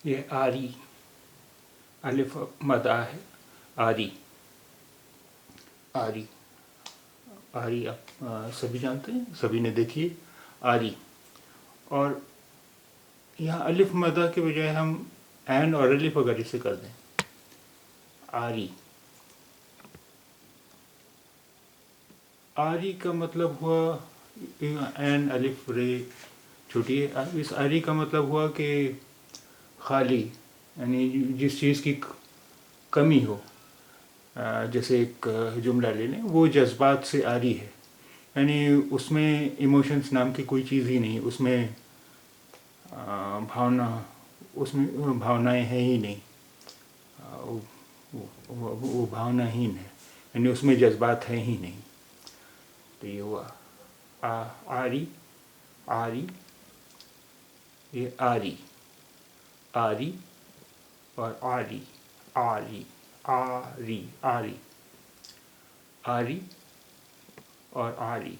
یہ آری الف مدہ ہے. آری آری آری آپ سبھی جانتے ہیں, سبھی نے دیکھی آری. اور یہاں الف مدہ کے بجائے ہم عین اور الف اگر اسے کر دیں, آری. آری کا مطلب ہوا عین الف رے چھوٹی ہے. اس آری کا مطلب ہوا کہ خالی, یعنی جس چیز کی کمی ہو. جیسے ایک جملہ لے لیں, وہ جذبات سے آری ہے, یعنی اس میں ایموشنس نام کی کوئی چیز ہی نہیں, اس میں بھاونائیں ہیں ہی نہیں, وہ بھاوناہین ہے, یعنی اس میں جذبات ہیں ہی نہیں. تو یہ ہوا آری آری. یہ آری آری اور آری آری آری آری آری اور آری.